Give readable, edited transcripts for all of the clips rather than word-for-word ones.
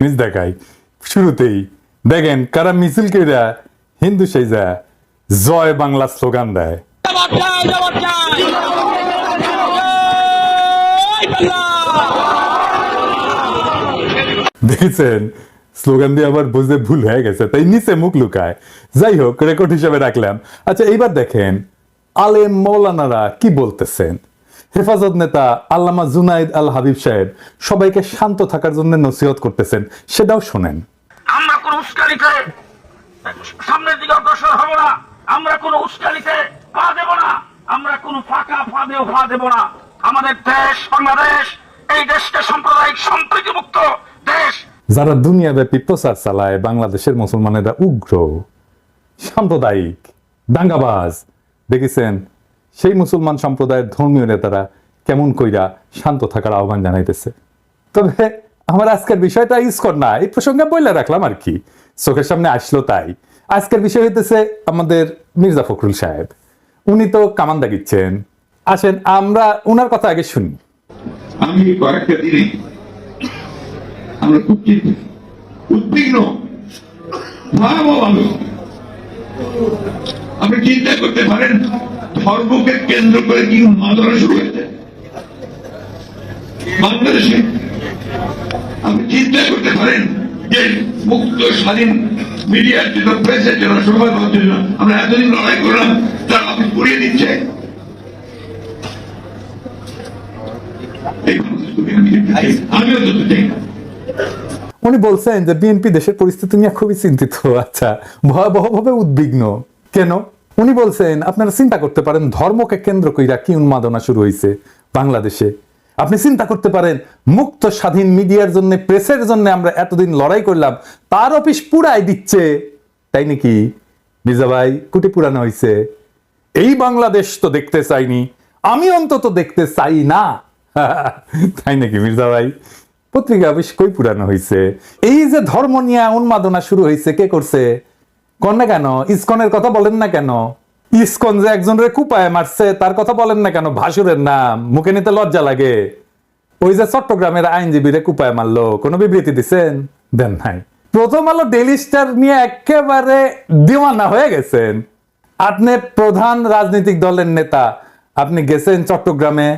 Miss দেখাই শুরুতেই দেখেন কারা মিছিল কইরা হিন্দু সেজা জয় বাংলা স্লোগান দেয়। দেখেছেন স্লোগান দিয়ে আবার বুঝতে ভুল হয়ে গেছে, তাই নিচে মুখ লুকায়। যাই হোক, রেকর্ড হিসেবে রাখলাম। আচ্ছা, এইবার দেখেন আলেম মৌলানারা কি বলতেছেন। হেফাজত নেতা আল্লামা জুনাইদ আল হাবিব সাহেব সবাইকে শান্ত থাকার জন্য নসিহত করতেছেন, সেটাও শোনেন। আমরা কোন উস্কানিতে সামনের দিকে অগ্রসর হব না, আমরা কোন উস্কানিতে পা দেব না, আমরা কোন ফাঁকা ফাঁদেও পা দেব না। আমাদের দেশ বাংলাদেশ, এই দেশকে সাম্প্রদায়িক সম্প্রীতি মুক্ত দেশ। যারা দুনিয়াব্যাপী প্রচার চালায় বাংলাদেশের মুসলমানেরা উগ্র, সাম্প্রদায়িক, দাঙ্গাবাজ, দেখেছেন সেই মুসলমান সম্প্রদায়ের ধর্মীয় নেতারা কেমন কইরা শান্ত থাকার আহ্বান জানাইতেছে। তবে আমার আজকের বিষয়টা ইসকর না, এই প্রসঙ্গে বইলা রাখলাম আর কি, চোখের সামনে আসলো তাই। আজকের বিষয় হইতেছে আমাদের মির্জা ফখরুল সাহেব। উনি তো কামান দাগিচ্ছেন। আসেন আমরা উনার কথা আগে শুনি। আমি কয়েকটা দিনে আমরা খুব উদ্বিগ্ন, ভয়াবহ। আপনি চিন্তা করতে পারেন ধর্মকে কেন্দ্র করে কি উন্মাদনা শুরু হয়েছে বাংলাদেশে। আপনি চিন্তা করতে পারেন যে মুক্ত স্বাধীন মিডিয়ার জন্য, প্রেসের জন্য, সংবাদপত্রের জন্য আমরা এতদিন লড়াই করলাম, তারা অফিস পুড়িয়ে দিচ্ছে। আমিও তো চাই না। উনি বলছেন যে বিএনপি দেশের পরিস্থিতি নিয়ে খুবই চিন্তিত। আচ্ছা, ভয়াবহভাবে উদ্বিগ্ন কেন? উনি বলছেন আপনারা চিন্তা করতে পারেন ধর্মকে কেন্দ্র কইরা কি উন্মাদনা শুরু হয়েছে বাংলাদেশে। আপনি চিন্তা করতে পারেন মুক্ত স্বাধীন মিডিয়ার জন্য, প্রেসের জন্য আমরা এতদিন লড়াই করলাম, তার অফিস পুরাই দিচ্ছে। তাই নাকি মির্জা ভাই? কুটি পুরানো হয়েছে। এই বাংলাদেশ তো দেখতে চাইনি, আমি অন্তত দেখতে চাই না। তাই নাকি মির্জা ভাই? পত্রিকা অফিস কই পুরানো হয়েছে? এই যে ধর্ম নিয়ে উন্মাদনা শুরু হয়েছে, কে করছে? কন না কেন? ইসকনের কথা বলেন না কেন? ইসকন যে একজনের কুপায় মারছে তার কথা বলেন না কেন? ভাসুরের নাম মুখে নিতে লজ্জা লাগে। ওই যে চট্টগ্রামের আইনজীবীরে কুপায় মারলো, কোনো বিবৃতি দিচ্ছেন? দেন নাই। প্রথম আলো ডেইলি স্টার নিয়ে একেবারে দিওয়ানা হয়ে গেছেন। আপনি প্রধান রাজনৈতিক দলের নেতা, আপনি গেছেন চট্টগ্রামে,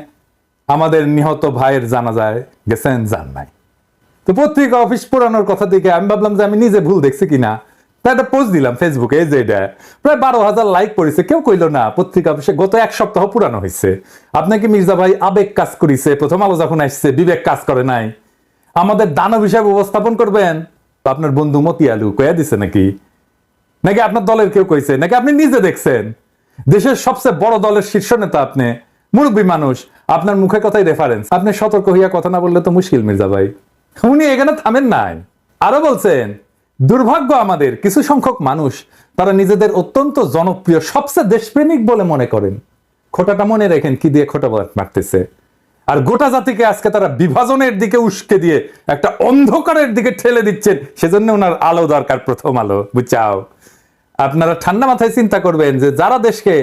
আমাদের নিহত ভাইয়ের জানাজায় গেছেন? যান নাই। তো পত্রিকা অফিস পুরানোর কথা থেকে আমি ভাবলাম যে আমি নিজে ভুল দেখছি কিনা, তাই একটা পোস্ট দিলাম ফেসবুকে। এই যে এটা প্রায় 12,000 লাইক পড়েছে। কেউ কইল না পত্রিকা অফিসে গত এক সপ্তাহ পুরানো হয়েছে। আপনাকে মির্জা ভাই আবেগ কাজ করেছে, প্রথম আলো যখন আসছে বিবেক কাজ করে নাই। আমাদের দানব হিসাবে উপস্থাপন করবেন, আপনার বন্ধু মতি আলু কয়া দিছে নাকি? নাকি আপনার দলের কেউ কইছে? নাকি আপনি নিজে দেখছেন? দেশের সবচেয়ে বড় দলের শীর্ষ নেতা আপনি, মুরব্বী মানুষ, আপনার মুখে কথাই রেফারেন্স। আপনি সতর্ক হইয়া কথা না বললে তো মুশকিল মির্জা ভাই। উনি এখানে থামেন নাই, আরো বলছেন দুর্ভাগ্য আমাদের কিছু সংখ্যক মানুষ, তারা নিজেদের অত্যন্ত জনপ্রিয়, সবচেয়ে দেশপ্রেমিক বলে মনে করেন। খোটাটা মনে রেখেন কি দিয়ে খোটা মারতেছে। আর গোটা জাতিকে আজকে তারা বিভাজনের দিকে উস্কে দিয়ে একটা অন্ধকারের দিকে ঠেলে দিচ্ছেন। সেজন্য ওনার আলো দরকার, প্রথম আলো, বুঝাও। আপনারা ঠান্ডা মাথায় চিন্তা করবেন যে যারা দেশকে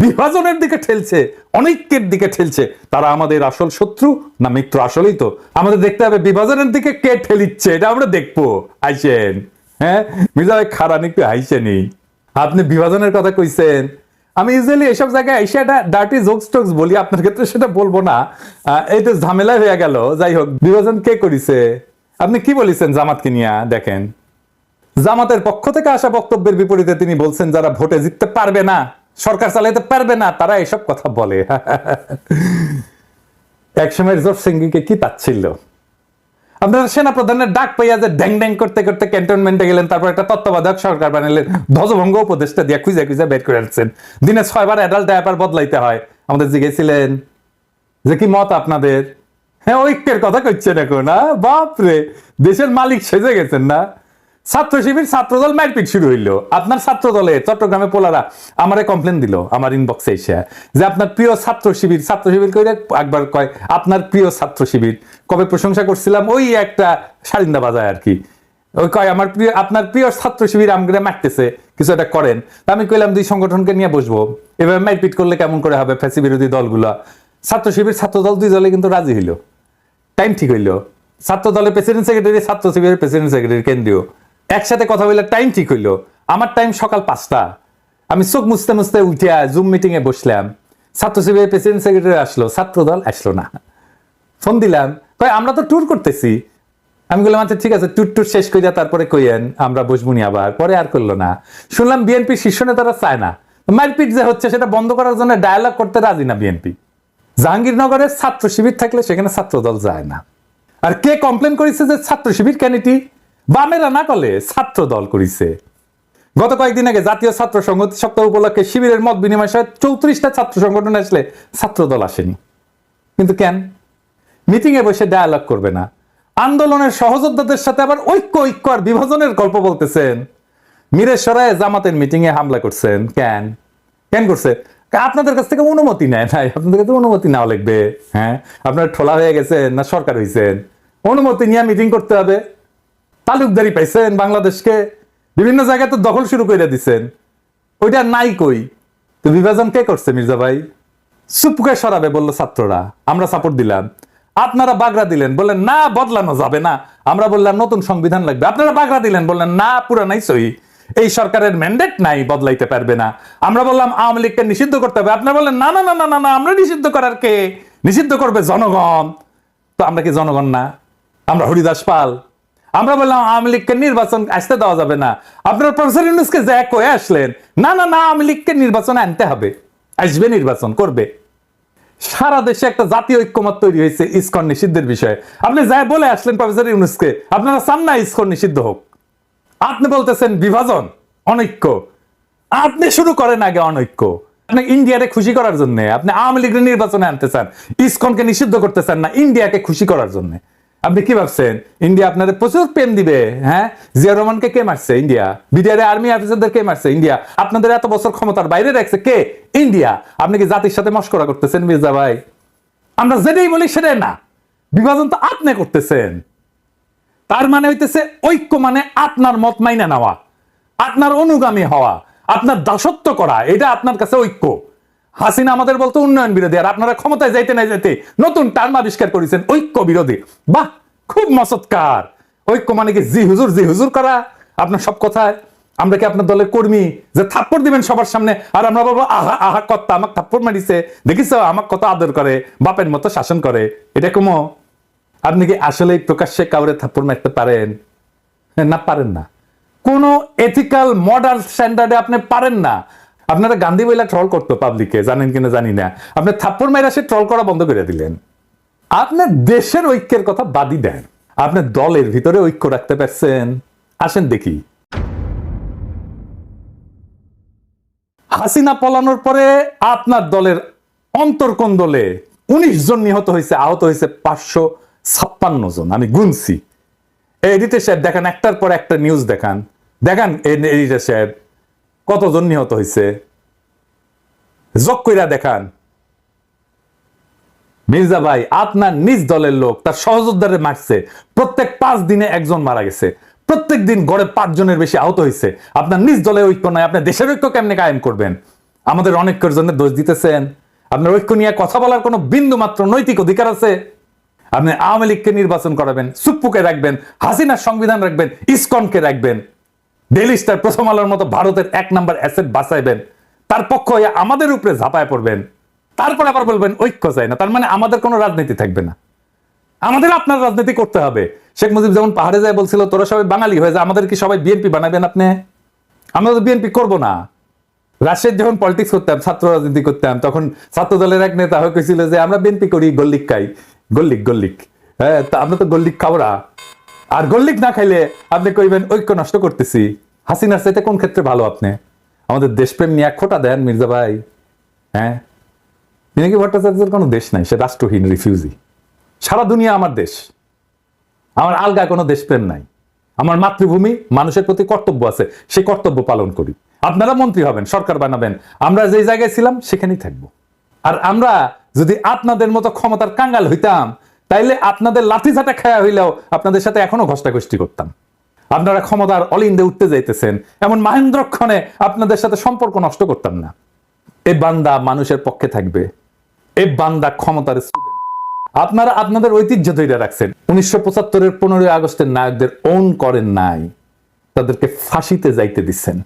বিভাজনের দিকে ঠেলছে, অনৈক্যের দিকে ঠেলছে, তারা আমাদের আসল শত্রু না মিত্র? আসলেই তো আমাদের দেখতে হবে বিভাজনের দিকে কে ঠেলিচ্ছে, এটা আমরা দেখবো। আইসেন। হ্যাঁ মির্জা ভাই খারাপ একটু হাইসেনি। আপনি বিভাজনের কথা কইছেন, আমি ইউজুয়ালি এসব জায়গায় এসে একটা ডার্টি জোকস টোকস বলি, আপনার ক্ষেত্রে সেটা বলবো না, এই তো ঝামেলা হয়ে গেল। যাই হোক, বিভাজন কে করিছে? আপনি কি বলেছেন জামাতকে নিয়ে? দেখেন জামাতের পক্ষ থেকে আসা বক্তব্যের বিপরীতে তিনি বলছেন যারা ভোটে জিততে পারবে না, সরকার চালাইতে পারবে না, তারা এসব কথা বলে। একসময় জোট সিংকে কি তাচ্ছিল। আপনারা সেনা প্রধানের ডাক পাইয়া যে ড্যাং ড্যাং করতে করতে ক্যান্টনমেন্টে গেলেন, তারপর একটা তত্ত্বাবধায়ক সরকার বানালেন, ধ্বজভঙ্গ উপদেষ্টা দিয়ে খুঁজে খুঁজে বের করে আনছেন। দিনে 6 বার অ্যাডাল্ট ডায়াপার বদলাইতে হয়। আমাদের জিজ্ঞেসিলেন যে কি মত আপনাদের? হ্যাঁ ঐক্যের কথা কইছেন এখন। বাপরে, দেশের মালিক সেজে গেছেন না? ছাত্র শিবির ছাত্রদল মারপিট শুরু হইলো। আপনার ছাত্র দলে চট্টগ্রামে পোলারা আমারে কমপ্লেন দিল আমার ইনবক্সে এসে যে আপনার প্রিয় ছাত্র শিবির কইরা একবার কয় আপনার প্রিয় ছাত্র শিবির। কবে প্রশংসা করছিলাম ওই একটা সারিন্দা বাজায় আর কি। ওই কয় আমার প্রিয়, আপনার প্রিয় ছাত্র শিবির আমগরে মারতেছে, কিছু একটা করেন। তা আমি কইলাম দুই সংগঠনকে নিয়ে বসবো, এভাবে মারপিট করলে কেমন করে হবে? ফ্যাসি বিরোধী দলগুলা, ছাত্র শিবির ছাত্র দল দুই দলে কিন্তু রাজি হইলো। টাইম ঠিক হইলো। ছাত্র দলের প্রেসিডেন্ট সেক্রেটারি, ছাত্র শিবিরের প্রেসিডেন্ট সেক্রেটারি কেন্দ্রীয় একসাথে কথা বলে টাইম ঠিক হইলো। আমার টাইম সকাল 5টা, আমি চোখ মুছতে মুছতে উঠিয়া জুম মিটিং এ বসলাম। ছাত্র শিবিরের প্রেসিডেন্ট সেক্রেটারি আসলো, ছাত্র দল আসলো না। ফোন দিলাম, কয় আমরা তো ট্যুর করতেছি। আমি বললাম আচ্ছা ঠিক আছে, ট্যুর শেষ কইরা তারপরে কইয়েন, আমরা বসবুনি আবার। পরে আর করলো না। শুনলাম বিএনপি শীর্ষ নেতারা চায় না, মারপিট যে হচ্ছে সেটা বন্ধ করার জন্য ডায়ালগ করতে রাজি না বিএনপি। জাহাঙ্গীরনগরে ছাত্র শিবির থাকলে সেখানে ছাত্র দল যায় না। আর কে কমপ্লেন করেছে যে ছাত্র শিবির কেন এটি? বামেরা না করলে ছাত্র দল করেছে। গত কয়েকদিন আগে জাতীয় ছাত্র সংহতি সপ্তাহ উপলক্ষে শিবিরের মত বিনিময় সহ 34টা ছাত্র সংগঠন আসলে ছাত্র দল আসেনি। কিন্তু কেন? মিটিং এ বসে ডায়ালগ করবে না। আন্দোলনের সহযোদ্ধাদের সাথে আবার ঐক্য আর বিভাজনের গল্প বলতেছেন। মিরেশ্বরায় জামাতের মিটিং এ হামলা করছেন কেন? কেন করছে? আপনাদের কাছ থেকে অনুমতি নেয় নাই। আপনাদের কাছে অনুমতি নেওয়া লাগবে। হ্যাঁ, আপনার ঠোলা হয়ে গেছেন না সরকার হয়েছেন? অনুমতি নিয়ে মিটিং করতে হবে। তালুকদারি পাইছেন বাংলাদেশকে, বিভিন্ন জায়গায় তো দখল শুরু করে দিচ্ছেন। ওইটা নাই কই? তো বিভাজন কে করছে মির্জা ভাই? চুপকে সরাবে বললো ছাত্ররা, আমরা সাপোর্ট দিলাম। আপনারা বাগড়া দিলেন, বললেন না বদলানো যাবে না। আমরা বললাম নতুন সংবিধান লাগবে। আপনারা বাগড়া দিলেন, বললেন না পুরানাই সহি, এই সরকারের ম্যান্ডেট নাই, বদলাইতে পারবে না। আমরা বললাম আওয়ামী লীগকে নিষিদ্ধ করতে হবে। আপনারা বললেন না না না না না না, আমরা নিষিদ্ধ করার কে? নিষিদ্ধ করবে জনগণ। তো আমরা কি জনগণ না? আমরা হরিদাস পাল? আমরা বললাম আওয়ামী লীগকে নির্বাচন আসতে দেওয়া যাবে না। আপনার প্রফেসর ইউনূসকে যে কয়ে আসলেন না না না আওয়ামী লীগকে নির্বাচনে আনতে হবে, আসবে, নির্বাচন করবে। সারা দেশে একটা জাতীয় ঐক্যমত তৈরি হয়েছে ইসকন নিষিদ্ধের বিষয়ে। আপনি যাই বলে আসলেন প্রফেসর ইউনূসকে, আপনারা চান না ইসকন নিষিদ্ধ হোক। আপনি বলতেছেন বিভাজন, অনৈক্য। আপনি শুরু করেন আগে অনৈক্য। আপনি ইন্ডিয়াকে খুশি করার জন্য আপনি আওয়ামী লীগের নির্বাচনে আনতে চান, ইসকনকে নিষিদ্ধ করতে চান না ইন্ডিয়াকে খুশি করার জন্য। আপনি কি ভাবছেন ইন্ডিয়া আপনাদের প্রচুর প্রেম দিবে? হ্যাঁ, জিয়া রহমানকে কে মারছে? ইন্ডিয়া। বিডিআর আর্মি অফিসারদের কে মারছে? ইন্ডিয়া। আপনাদের এত বছর ক্ষমতার বাইরে রাখছে কে? ইন্ডিয়া। আপনি কি জাতির সাথে মশকরা করতেছেন মির্জা ভাই? আমরা যেটাই বলি সেটাই না। বিভাজন তো আপনি করতেছেন। তার মানে হইতেছে ঐক্য মানে আপনার মত মাইনা নেওয়া, আপনার অনুগামী হওয়া, আপনার দাসত্ব করা, এটা আপনার কাছে ঐক্য। হাসিনা আমাদের বলতো উন্নয়ন বিরোধী, আর আপনারা ক্ষমতায় যাইতে না যাইতে নতুন টার্ম আবিষ্কার করেছেন ঐক্য বিরোধী। বাহ, খুব মসৎকার। ঐক্য মানে কি জি হুজুর করা আপনার সব কথায়? আমরা কি আপনার দলের কর্মী যে থাপ্পড় দিবেন সবার সামনে আর আমরা বলবো আহা আহা কর্তা আমাকে থাপ্পড় মারিছে, দেখিস আমাকে কত আদর করে, বাপের মতো শাসন করে? এটা কমো? আপনি কি আসলে প্রকাশ্যে কাউরে থাপ্পড় মারতে পারেন? না, পারেন না। কোন এথিক্যাল মডার্ন স্ট্যান্ডার্ডে আপনি পারেন না। আপনারা গান্ধী বইলা ট্রল করতো পাবলিকে, জানেন কিনা জানি না। আপনি থাপ্পড় মাইরা সে ট্রল করা বন্ধ করে দিলেন। আপনার দেশের ঐক্যের কথা বাদই দেন, আপনি দলের ভিতরে ঐক্য রাখতে পারছেন? আসেন দেখি। হাসিনা পলানোর পরে আপনার দলের অন্তর্কোন্দলে 19 জন নিহত হয়েছে, আহত হয়েছে 556 জন। আমি গুনছি। এডিটর সাহেব দেখান, একটার পর একটা নিউজ দেখান। দেখান এডিটর সাহেব কতজন নিহত হয়েছে, যোগ কইরা দেখান। মির্জা ভাই, আপনার নিজ দলের লোক তার সহযোদ্ধারে মারছে, প্রত্যেক 5 দিনে একজন মারা গেছে, প্রত্যেক দিন গড়ে 5 জনের বেশি আহত হয়েছে। আপনার নিজ দলের ঐক্য নয়, আপনি দেশের ঐক্য কেমনে কায়েম করবেন? আমাদের অনেকের জন্য দোষ দিতেছেন। আপনার ঐক্য নিয়ে কথা বলার কোনো বিন্দু মাত্র নৈতিক অধিকার আছে? আপনি আওয়ামী লীগকে নির্বাচন করাবেন, সুপ্পুকে রাখবেন, হাসিনার সংবিধান রাখবেন, ইসকনকে রাখবেন, ডেইলি স্টার, প্রথম আলোর মতো ভারতের 1 নাম্বার অ্যাসেট বাঁচাইবেন, তার পক্ষ হয়ে আমাদের উপরে ঝাঁপায় পড়বেন, তারপর আবার বলবেন ঐক্য চাই না। তার মানে আমাদের কোনো রাজনীতি থাকবে না। আমাদের আপনার রাজনীতি করতে হবে। শেখ মুজিব যেমন পাহাড়ে যায় বলছিল তোরা সবাই বাঙালি হয়ে যায়, আমাদের কি সবাই বিএনপি বানাবেন আপনি? আমরা তো বিএনপি করবো না। রাজশাহীর যখন পলিটিক্স করতাম, ছাত্র রাজনীতি করতাম, তখন ছাত্র দলের এক নেতা হয়ে কইছিল যে আমরা বিএনপি করি, গল্লিক খাই। গল্লিক, হ্যাঁ, তা আমরা তো গল্লিক খাবো না। আর গল্লিক না খাইলে আপনি কইবেন ঐক্য নষ্ট করতেছি। হাসিনার চাইতে কোন ক্ষেত্রে ভালো আপনি? আমাদের দেশপ্রেম নিয়ে খোটা দেন মির্জা ভাই। হ্যাঁ, পিনাকি ভট্টাচার্যের কোনো দেশ নাই, সে রাষ্ট্রহীন রিফিউজি। সারা দুনিয়া আমার দেশ, আমার আলগা কোনো দেশপ্রেম নাই। আমার মাতৃভূমি, মানুষের প্রতি কর্তব্য আছে, সেই কর্তব্য পালন করি। আপনারা মন্ত্রী হবেন, সরকার বানাবেন, আমরা যে জায়গায় ছিলাম সেখানেই থাকবো। আর আমরা যদি আপনাদের মতো ক্ষমতার কাঙ্গাল হইতাম, তাইলে আপনাদের লাঠিঝাঁটা খায়া হইলেও আপনাদের সাথে এখনো ঘষ্টাঘষ্টি করতাম। আপনারা ক্ষমতার অলিন্দে উঠতে যাইতেছেন, এমন মাহেন্দ্রক্ষণে আপনাদের সাথে সম্পর্ক নষ্ট করতাম না। এই বান্দা মানুষের পক্ষে থাকবে, এই বান্দা ক্ষমতার স্টুডেন্ট। আপনারা আপনাদের ঐতিহ্য ধরে রাখছেন। 1975-এর 15ই আগস্টের নায়কদের ওন করেন নাই, তাদেরকে ফাঁসিতে যাইতে দিচ্ছেন,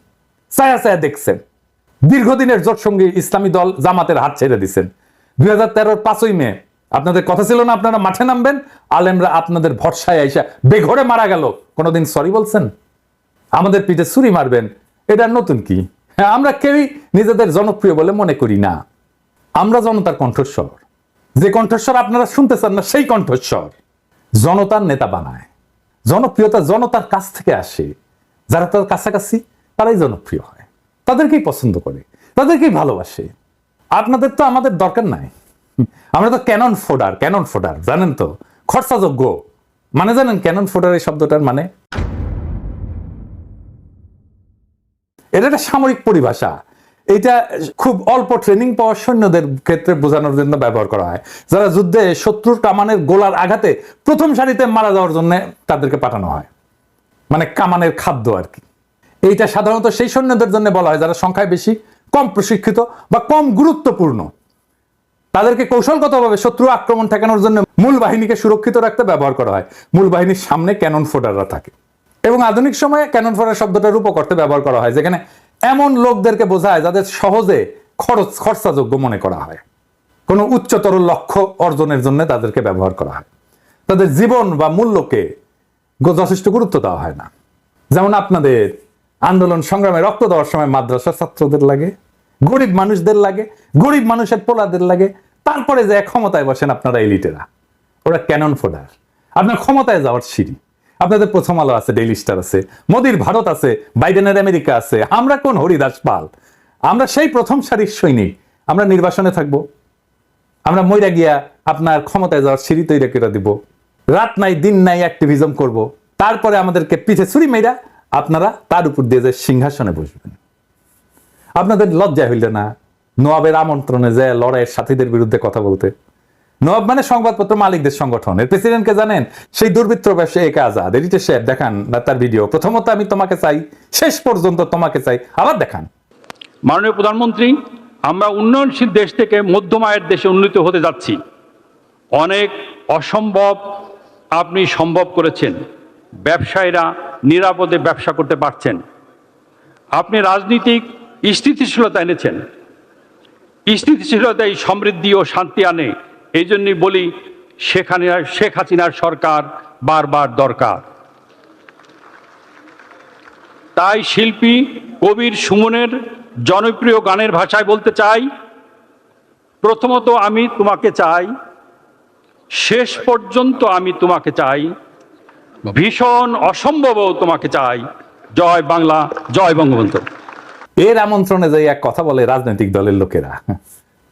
ছায়া ছায়া দেখছেন। দীর্ঘদিনের জোট সঙ্গী ইসলামী দল জামাতের হাত ছেড়ে দিচ্ছেন। 2013-র 5ই মে আপনাদের কথা ছিল না আপনারা মাঠে নামবেন, আলেমরা আপনাদের ভরসায় আইসা বেঘরে মারা গেল, কোনোদিন সরি বলছেন? আমাদের পিঠে ছুরি মারবেন, এটা নতুন কি? হ্যাঁ, আমরা কেউই নিজেদের জনপ্রিয় বলে মনে করি না। আমরা জনতার কণ্ঠস্বর, যে কণ্ঠস্বর আপনারা শুনতে চান না সেই কণ্ঠস্বর। জনতার নেতা বানায়, জনপ্রিয়তা জনতার কাছ থেকে আসে। যারা তার কাছাকাছি তারাই জনপ্রিয় হয়, তাদেরকেই পছন্দ করে, তাদেরকেই ভালোবাসে। আপনাদের তো আমাদের দরকার নাই। আমরা তো ক্যানন ফোডার জানেন তো, খরচাযোগ্য। মানে জানেন ক্যানন ফোডার এই শব্দটার মানে? এটা একটা সামরিক পরিভাষা। এটা খুব অল্প ট্রেনিং পাওয়া সৈন্যদের ক্ষেত্রে বোঝানোর জন্য ব্যবহার করা হয়, যারা যুদ্ধে শত্রুর কামানের গোলার আঘাতে প্রথম সারিতে মারা যাওয়ার জন্য তাদেরকে পাঠানো হয়, মানে কামানের খাদ্য আর কি। এইটা সাধারণত সেই সৈন্যদের জন্য বলা হয় যারা সংখ্যায় বেশি, কম প্রশিক্ষিত বা কম গুরুত্বপূর্ণ। তাদেরকে কৌশলগতভাবে শত্রু আক্রমণ ঠেকানোর জন্য মূল বাহিনীকে সুরক্ষিত রাখতে ব্যবহার করা হয়। মূল বাহিনীর সামনে ক্যানন ফোডাররা থাকে, এবং আধুনিক সময়ে ক্যানন ফোডার শব্দটা রূপক করতে ব্যবহার করা হয়, যেখানে এমন লোকদেরকে বোঝায় যাদের সহজে খরচাযোগ্য মনে করা হয়। কোনো উচ্চতর লক্ষ্য অর্জনের জন্য তাদেরকে ব্যবহার করা হয়। তাদের জীবন বা মূল্যকে যথেষ্ট গুরুত্ব দেওয়া হয় না। যেমন আপনাদের আন্দোলন সংগ্রামে রক্ত দেওয়ার সময় মাদ্রাসা ছাত্রদের লাগে, গরিব মানুষদের লাগে, গরিব মানুষের পোলাদের লাগে, তারপরে যে ক্ষমতায় বসেন আপনারা এলিটেরা, ওরা ক্যানন ফোডার, আপনার ক্ষমতায় যাওয়ার সিঁড়ি। আপনাদের প্রথম আলো আছে, ডেইলি স্টার আছে, মোদির ভারত আছে, বাইডেনের আমেরিকা আছে। আমরা কোন হরিদাস পাল? আমরা সেই প্রথম সারির সৈনিক। আমরা নির্বাসনে থাকবো, আমরা মইরা গিয়া আপনার ক্ষমতায় যাওয়ার সিঁড়ি তৈরি করে দিব, রাত নাই দিন নাই অ্যাক্টিভিজম করব, তারপরে আমাদেরকে পিঠে ছুরি মেয়েরা আপনারা তার উপর দিয়ে যে সিংহাসনে বসবেন। আপনাদের লজ্জা হইল না নওয়াবের আমন্ত্রণে যায় লড়াইয়ের সাথীদের বিরুদ্ধে কথা বলতে? নওয়াব মানে সংবাদপত্র মালিকদের সংগঠন, এর প্রেসিডেন্টকে জানেন? সেই দুর্বৃত্ত ব্যবসায়ী একা আজাদ। এডিটর সাহেব দেখান তার ভিডিও। প্রথমত আমি তোমাকে চাই, শেষ পর্যন্ত তোমাকে চাই, আবার দেখান। মাননীয় প্রধানমন্ত্রী, আমরা উন্নয়নশীল দেশ থেকে মধ্যম আয়ের দেশে উন্নীত হতে যাচ্ছি। অনেক অসম্ভব আপনি সম্ভব করেছেন। ব্যবসায়ীরা নিরাপদে ব্যবসা করতে পারছেন। আপনি রাজনীতিক স্থিতিশীলতা এনেছেন। স্থিতিশীলতাই সমৃদ্ধি ও শান্তি আনে। এই জন্যই বলি শেখ হাসিনার সরকার বারবার দরকার। তাই শিল্পী কবির সুমনের জনপ্রিয় গানের ভাষায় বলতে চাই, প্রথমত আমি তোমাকে চাই, শেষ পর্যন্ত আমি তোমাকে চাই, ভীষণ অসম্ভবও তোমাকে চাই। জয় বাংলা, জয় বঙ্গবন্ধু। এর আমন্ত্রণে যাই এক কথা বলে রাজনৈতিক দলের লোকেরা।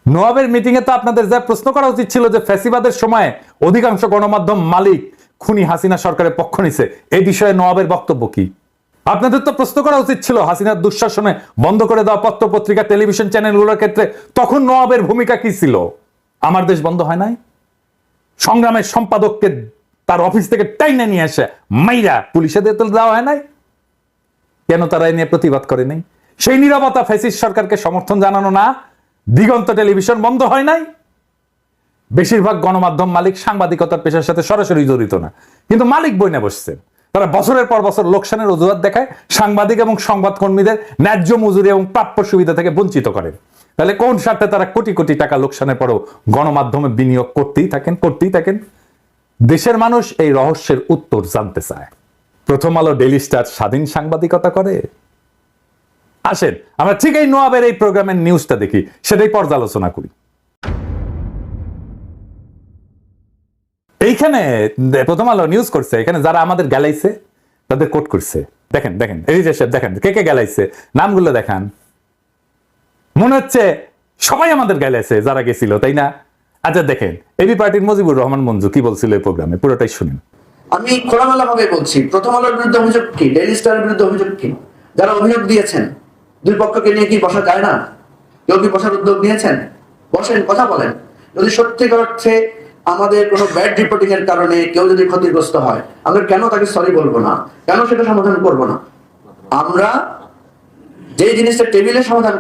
নওয়াবের মিটিং এ তো আপনাদের যা প্রশ্ন করা উচিত ছিল যে ফ্যাসিবাদের সময় অধিকাংশ গণমাধ্যম মালিক খুনি হাসিনা সরকারের পক্ষ নিছে, এই বিষয়ে নওয়াবের বক্তব্য কি? আপনাদের তো প্রশ্ন করা উচিত ছিল হাসিনার দুঃশাসনে বন্ধ করে দেওয়া পত্র পত্রিকা টেলিভিশন চ্যানেলগুলোর ক্ষেত্রে তখন নওয়াবের ভূমিকা কি ছিল? আমার দেশ বন্ধ হয় নাই? সংগ্রামের সম্পাদককে তার অফিস থেকে টাইনে নিয়ে এসে মাইরা পুলিশে দিয়ে দেওয়া হয় নাই? কেন তারা এ নিয়ে প্রতিবাদ করে নাই? সেই নীরবতা ফ্যাসিস্ট সরকারকে সমর্থন জানানো না? দিগন্ত টেলিভিশন বন্ধ হয় নাই? বেশিরভাগ গণমাধ্যম মালিক সাংবাদিকতার পেশার সাথে সরাসরি জড়িত না, কিন্তু মালিক বইনে বসছেন। তারা বছরের পর বছর লোকসানের অজুহাত দেখায় সাংবাদিক এবং সংবাদকর্মীদের ন্যায্য মজুরি এবং প্রাপ্য সুবিধা থেকে বঞ্চিত করেন। তাহলে কোন স্বার্থে তারা কোটি কোটি টাকা লোকসানের পরও গণমাধ্যমে বিনিয়োগ করতেই থাকেন? দেশের মানুষ এই রহস্যের উত্তর জানতে চায়। প্রথম আলো, ডেইলি স্টার স্বাধীন সাংবাদিকতা করে? আসেন আমরা ঠিক এই নওয়াবের এই প্রোগ্রামের নিউজটা দেখি, সেটাই পর্যালোচনা করি। এইখানে প্রথম আলো নিউজ করছে, এখানে যারা আমাদের গালাইছে তাদের কোট করছে। দেখেন এই যে দেখেন কে কে গালাইছে, নামগুলো দেখান। মনে হচ্ছে সবাই আমাদের গালাইছে যারা গেছিল, তাই না? আচ্ছা দেখেন এবি পার্টির মজিবুর রহমান মঞ্জু কি বলছিল এই প্রোগ্রামে, পুরোটাই শুনুন। আমি খোলামেলা ভাবে বলছি, প্রথম আলোর বিরুদ্ধে অভিযোগ কি, ডেইলি স্টারের বিরুদ্ধে অভিযোগ কি? যারা অভিযোগ দিয়েছেন দুই পক্ষকে নিয়ে কি বসা যায় না? কেউ কি বসার উদ্যোগ নিয়েছেন? বসেন, কথা বলেন। যদি সত্যিকার অর্থে আমাদের কোনো ব্যাড রিপোর্টিং এর কারণে কেউ যদি ক্ষতিগ্রস্ত হয়, আমরা কেন তাকে সরি বলবো না? কেন সেটা সমাধান করবো না? আমরা যে জিনিসটা টেবিলে সমাধান